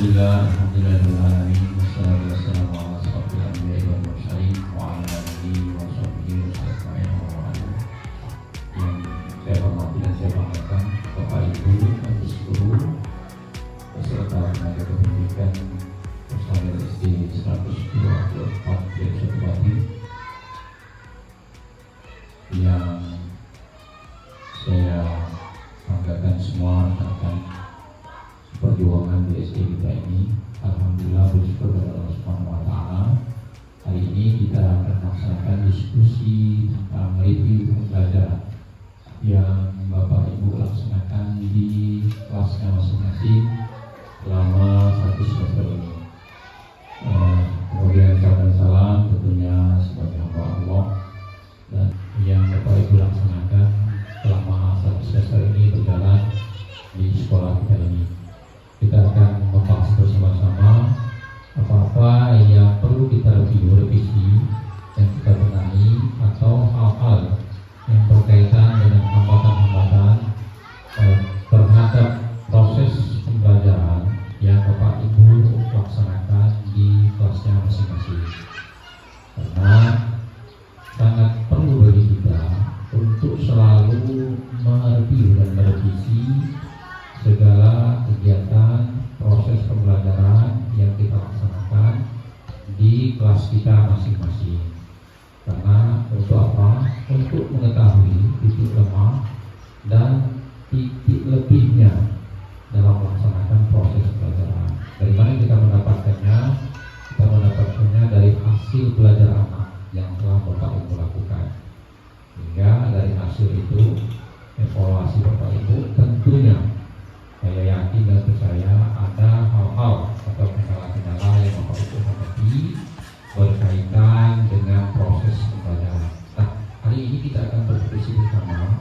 Alhamdulillahirrahmanirrahim. Wassalatu wassalamu ala asyrofil anbiya'i wal mursalin wa ala alihi wa sahbihi wasallam. Yang saya hormati dan saya banggakan Bapak Ibu dan seluruh peserta tenaga pendidikan personil SD 124 Desa Bupati yang saya banggakan semua rekan-rekan perjuangan di SD kita ini. Alhamdulillah, bersyukur kepada Allah Subhanahu wa Ta'ala. Hari ini kita akan melaksanakan diskusi tentang review pembelajaran yang Bapak Ibu laksanakan di kelasnya masing-masing selama satu semester ini. Kemudian salam tentunya sebagai hamba Allah dan yang Bapak Ibu laksanakan selama satu semester ini berjalan di sekolah kita ini. Kita akan membahas bersama-sama apa-apa yang perlu kita revisi, yang kita benahi, atau hal-hal yang berkaitan dengan hambatan-hambatan terhadap proses pembelajaran yang Bapak Ibu laksanakan di kelasnya masing-masing. Karena sangat perlu bagi kita untuk selalu mereview dan merevisi segala kegiatan proses pembelajaran yang kita laksanakan di kelas kita masing-masing. Karena untuk apa? Untuk mengetahui titik lemah dan titik lebihnya dalam melaksanakan proses pembelajaran. Dari mana kita mendapatkannya? Kita mendapatkannya dari hasil belajar anak yang telah Bapak Ibu lakukan. Hingga dari hasil itu, evaluasi Bapak Ibu tentunya saya yakin dan percaya ada hal-hal atau kendala-kendala yang Bapak Ibu hadapi berkaitan dengan proses pembelajaran. Nah, hari ini kita akan berdiskusi bersama.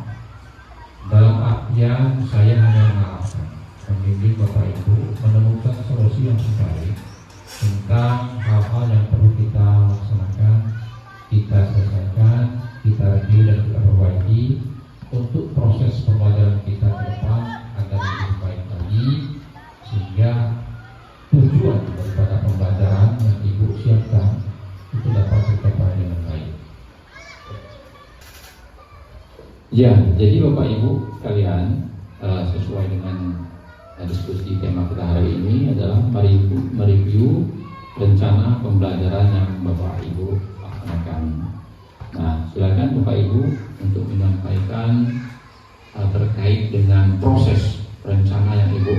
Dalam artian saya hanya mengarahkan, membimbing Bapak Ibu menemukan solusi yang terbaik tentang hal-hal yang perlu kita laksanakan, kita selesaikan, kita review dan kita perbaiki untuk proses pembelajaran kita ke depan agar lebih baik lagi, sehingga tujuan daripada pembelajaran yang Ibu siapkan itu dapat tercapai dengan baik. Ya, jadi Bapak Ibu sekalian, sesuai dengan diskusi tema kita hari ini adalah mereview rencana pembelajaran yang Bapak Ibu laksanakan. Nah, silakan Bapak Ibu untuk menyampaikan terkait dengan proses rencana yang Ibu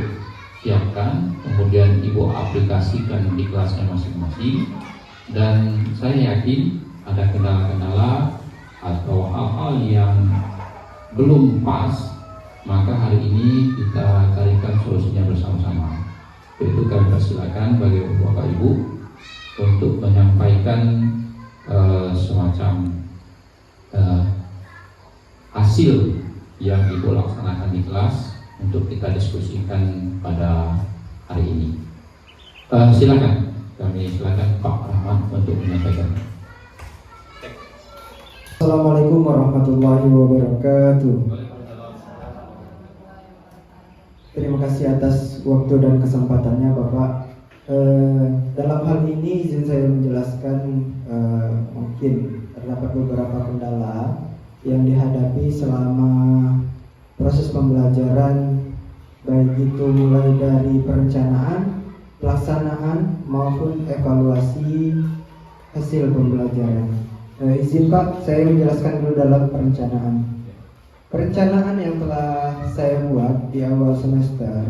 siapkan, kemudian Ibu aplikasikan di kelasnya masing-masing, dan saya yakin ada kendala-kendala atau hal-hal yang belum pas, maka hari ini kita carikan solusinya bersama-sama. Itu kami persilakan bagi Bapak Ibu untuk menyampaikan semacam hasil yang Ibu laksanakan di kelas untuk kita diskusikan pada hari ini. Silakan, kami silakan Pak Rahman untuk menyampaikan. Assalamualaikum warahmatullahi wabarakatuh. Terima kasih atas waktu dan kesempatannya Bapak. Dalam hal ini izin saya menjelaskan mungkin terdapat beberapa kendala yang dihadapi selama proses pembelajaran, baik itu mulai dari perencanaan, pelaksanaan maupun evaluasi hasil pembelajaran. Izin Pak, saya menjelaskan dulu dalam perencanaan. Perencanaan yang telah saya buat di awal semester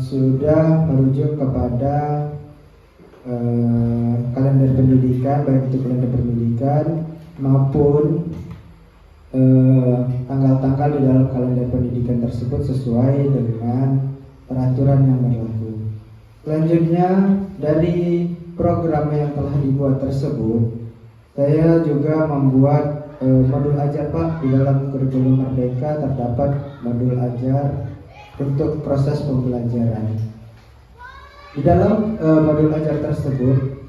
sudah merujuk kepada kalender pendidikan, baik itu kalender pendidikan maupun tanggal-tanggal di dalam kalender pendidikan tersebut sesuai dengan peraturan yang berlaku. Selanjutnya, dari program yang telah dibuat tersebut, saya juga membuat modul ajar Pak. Di dalam kurikulum Merdeka terdapat modul ajar untuk proses pembelajaran. Di dalam modul ajar tersebut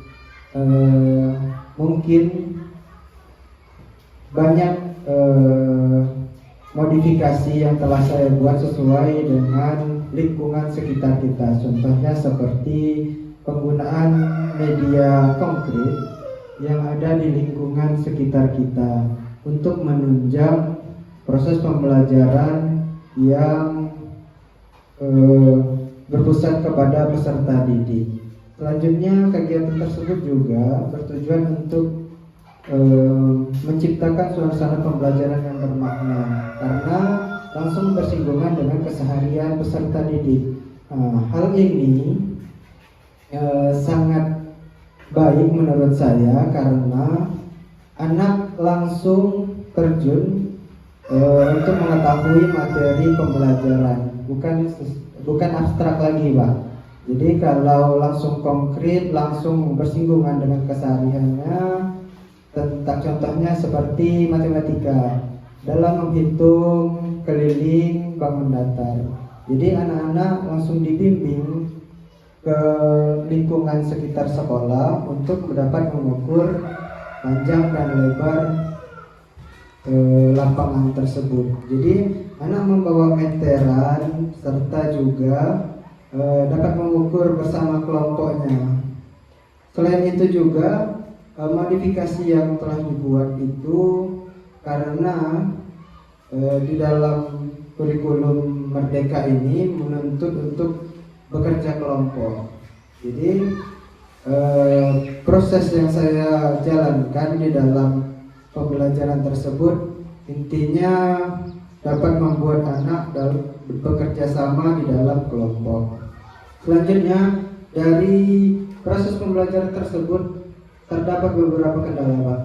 mungkin banyak modifikasi yang telah saya buat sesuai dengan lingkungan sekitar kita. Contohnya seperti penggunaan media konkret yang ada di lingkungan sekitar kita untuk menunjang proses pembelajaran yang berpusat kepada peserta didik. Selanjutnya, kegiatan tersebut juga bertujuan untuk menciptakan suasana pembelajaran yang bermakna karena langsung bersinggungan dengan keseharian peserta didik. Hal ini sangat baik menurut saya karena anak langsung terjun untuk mengetahui materi pembelajaran, bukan abstrak lagi, Pak. Jadi kalau langsung konkret, langsung bersinggungan dengan kesehariannya, tentang contohnya seperti matematika dalam menghitung keliling bangun datar. Jadi anak-anak langsung dibimbing ke lingkungan sekitar sekolah untuk dapat mengukur panjang dan lebar lapangan tersebut. Jadi anak membawa meteran serta juga dapat mengukur bersama kelompoknya. Selain itu juga modifikasi yang telah dibuat itu karena di dalam kurikulum Merdeka ini menuntut untuk bekerja kelompok. Jadi proses yang saya jalankan di dalam pembelajaran tersebut intinya dapat membuat anak bekerja sama di dalam kelompok. Selanjutnya, dari proses pembelajaran tersebut terdapat beberapa kendala, Pak.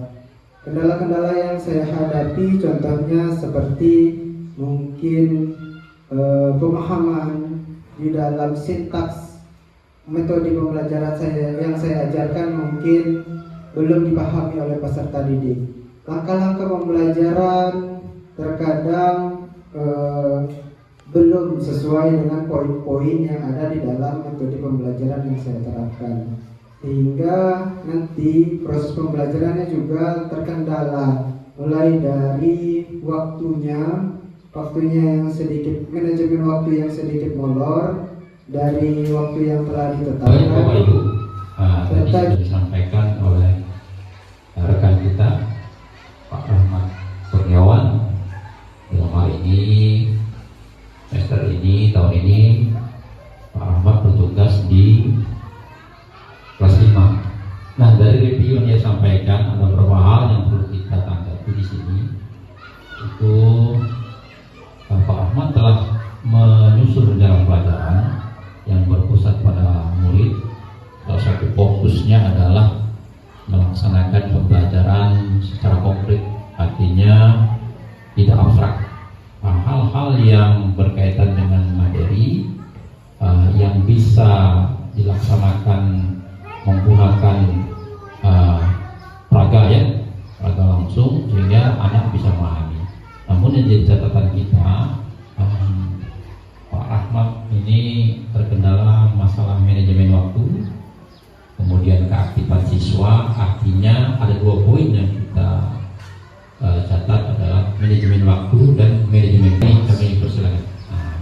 Kendala-kendala yang saya hadapi contohnya seperti mungkin pemahaman di dalam sintaks metode pembelajaran yang saya ajarkan mungkin belum dipahami oleh peserta didik. Langkah-langkah pembelajaran terkadang belum sesuai dengan poin-poin yang ada di dalam metode pembelajaran yang saya terapkan, sehingga nanti proses pembelajarannya juga terkendala, mulai dari waktunya yang sedikit, manajemen waktu yang sedikit molor dari waktu yang telah ditetapkan. Baik Bapak Ibu, tadi sudah disampaikan oleh rekan kita Pak Rahmat Kurniawan. Dalam hal ini, semester ini, tahun ini Pak Rahmat bertugas di kelas 5. Nah, dari review yang dia sampaikan ada beberapa hal yang perlu kita tanggapi di sini. Itu Pak Rahmat telah menyusun rencana pelajaran yang berpusat pada murid. Salah satu fokusnya adalah melaksanakan pembelajaran secara konkret, artinya tidak abstrak. Hal-hal yang berkaitan dengan materi yang bisa dilaksanakan menggunakan praga langsung sehingga anak bisa memahami. Namun yang jadi catatan kita, Pak Rahmat ini terkendala masalah manajemen waktu, kemudian keaktifan siswa. Artinya ada 2 poin yang kita catat adalah manajemen waktu dan manajemen ini. Kami persilakan.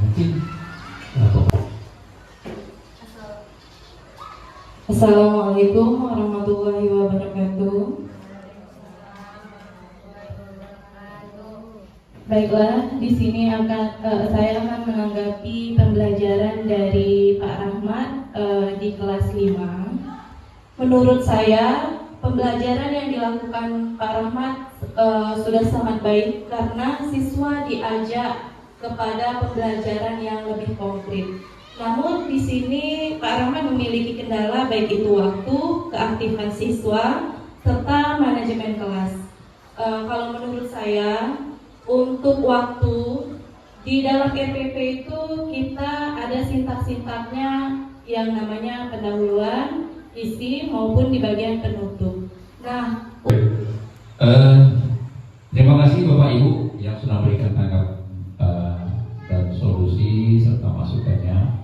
Mungkin Assalamualaikum warahmatullahi wabarakatuh. Baiklah, di sini saya akan menanggapi pembelajaran dari Pak Rahmat di kelas 5. Menurut saya, pembelajaran yang dilakukan Pak Rahmat sudah sangat baik karena siswa diajak kepada pembelajaran yang lebih konkret. Namun di sini Pak Rahmat memiliki kendala baik itu waktu, keaktifan siswa, serta manajemen kelas. Kalau menurut saya, untuk waktu di dalam RPP itu kita ada sintak-sintaknya yang namanya pendahuluan, isi maupun di bagian penutup. Nah, terima kasih Bapak Ibu yang sudah memberikan tanggapan dan solusi serta masukannya.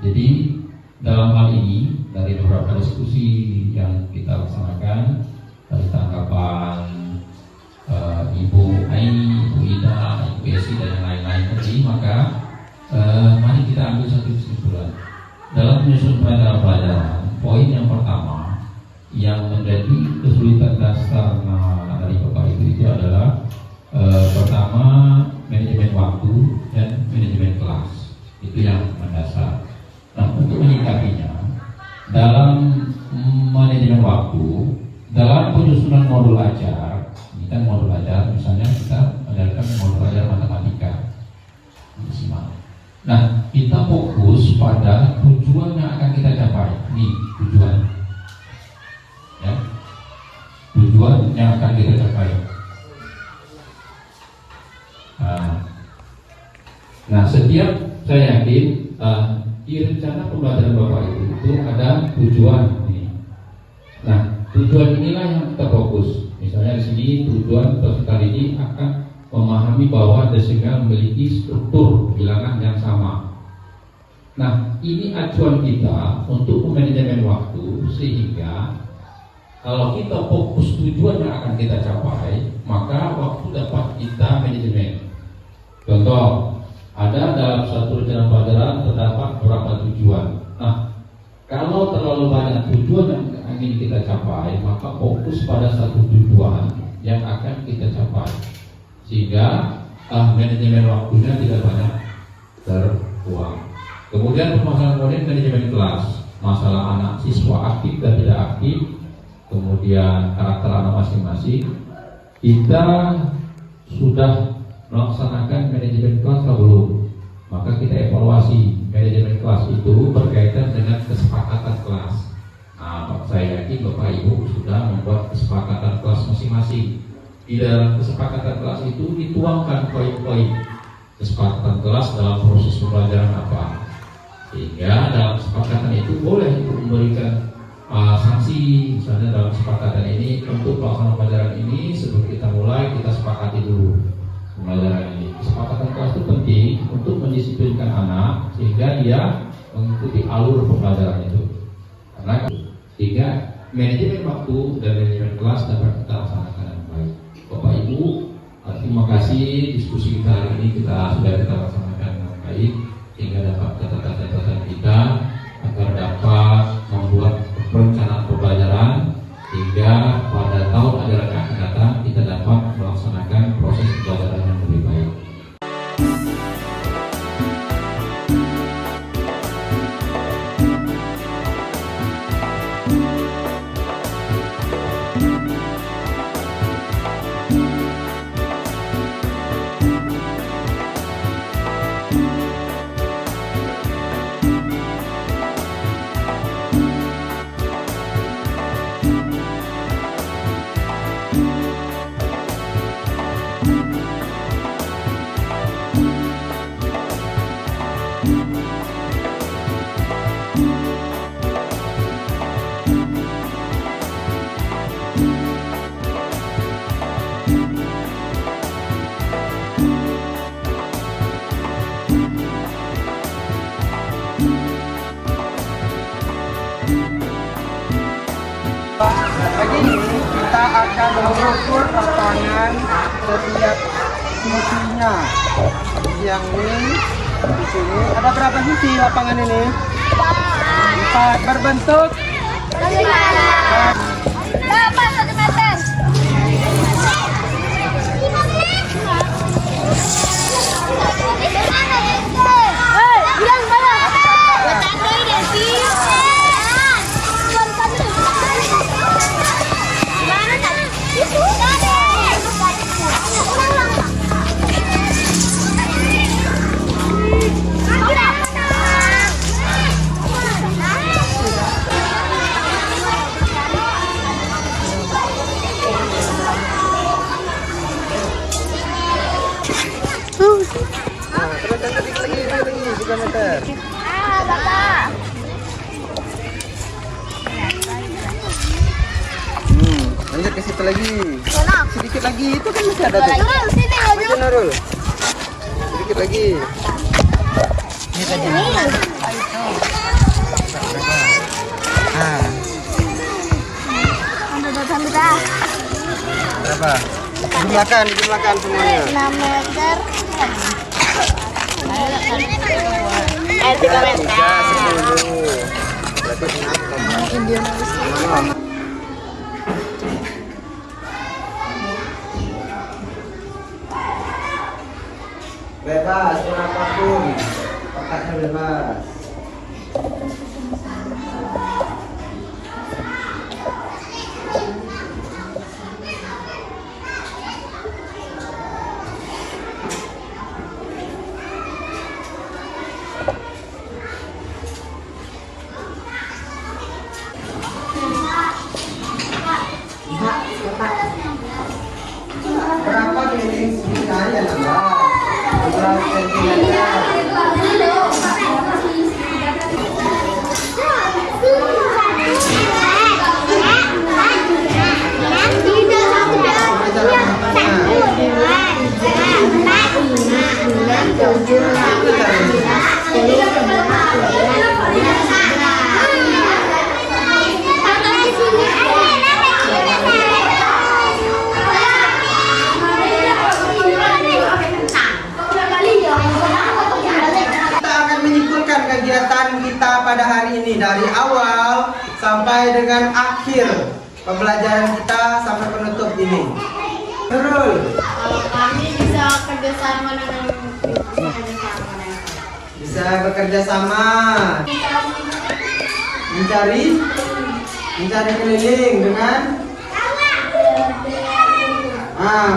Jadi dalam hal ini dari beberapa diskusi yang kita laksanakan, dari tanggapan Ibu Aini, Ibu Ida, Ibu Esi dan yang lain-lain tadi, maka mari mari kita ambil satu kesimpulan. Dalam menyusun pelajaran, poin yang pertama yang menjadi kesulitan dasar dari Bapak Ibu itu adalah pertama manajemen waktu dan manajemen kelas. Itu yang mendasar. Nah, untuk menyikapinya dalam manajemen waktu, dalam penyusunan modul ajar, ini kan modul ajar, misalnya kita menjalankan modul ajar matematika maksimal. Nah, kita fokus pada tujuan yang akan kita capai. Ini tujuan, ya, tujuan yang akan kita capai. Nah, setiap saya yakin di rencana pembelajaran Bapak Ibu itu ada tujuan. Nah, tujuan inilah yang kita fokus. Misalnya di sini tujuan peserta didik akan memahami bahwa desainer memiliki struktur bilangan yang sama. Nah, ini acuan kita untuk manajemen waktu, sehingga kalau kita fokus tujuan yang akan kita capai, maka waktu dapat kita manajemen. Contoh, ada dalam satu rencana pelajaran terdapat beberapa tujuan. Nah, kalau terlalu banyak tujuan yang ingin kita capai, maka fokus pada satu tujuan yang akan kita capai, sehingga manajemen waktunya tidak banyak terbuang. Kemudian permasalahan manajemen kelas, masalah anak siswa aktif dan tidak aktif, kemudian karakter anak masing-masing. Kita sudah melaksanakan manajemen kelas atau belum? Maka kita evaluasi manajemen kelas itu berkaitan dengan kesepakatan kelas. Nah, saya yakin Bapak Ibu sudah membuat kesepakatan kelas masing-masing. Di dalam kesepakatan kelas itu dituangkan poin-poin kesepakatan kelas dalam proses pembelajaran apa, sehingga dalam kesepakatan itu boleh memberikan sanksi. Misalnya dalam kesepakatan ini untuk pelaksanaan pelajaran ini sebelum kita mulai kita sepakati dulu pembelajaran ini. Kesepakatan kelas itu penting untuk mendisiplinkan anak sehingga dia mengikuti alur pembelajaran itu. Karena sehingga manajemen waktu dan manajemen kelas dapat kita laksanakan dengan baik. Bapak Ibu, terima kasih diskusi kita hari ini sudah kita laksanakan dengan baik, sehingga dapat catatan-catatan kita agar dapat membuat perencanaan pembelajaran sehingga pada tahun ajaran yang akan datang kita dapat melaksanakan proses pembelajaran yang lebih baik. Pagi ini kita akan mengukur lapangan setiap sisinya. Yang ini di sini ada berapa sisi lapangan ini? 4. Berbentuk 8 cm. Bilang mana? Terus lagi 3 meter. Bapak. Lanjut ke situ lagi. Mana? Sedikit lagi, itu kan masih ada tuh. Nurul, sini Maju Nurul. Sedikit lagi. Ini tadi. Berapa? Dijumlahkan semuanya. 6 meter. 3 meter. 10. Berarti 6,6. Bebas berapapun, kotaknya bebas. Berapa keliling sekitar ya Nanda? Berapa sentimeter? Kita akan menyimpulkan kegiatan kita pada hari ini dari awal sampai dengan akhir pembelajaran kita sampai penutup ini. Nurul, Kami bisa kerjasama dengan bisa bekerja sama mencari keliling dengan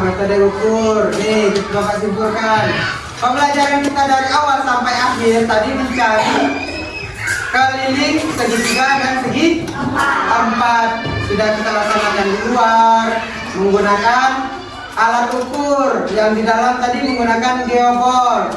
metode ukur. Nih, Bapak simpulkan. Pembelajaran kita dari awal sampai akhir tadi mencari keliling segitiga dan segi empat. Sudah kita laksanakan di luar menggunakan alat ukur, yang di dalam tadi menggunakan geobor.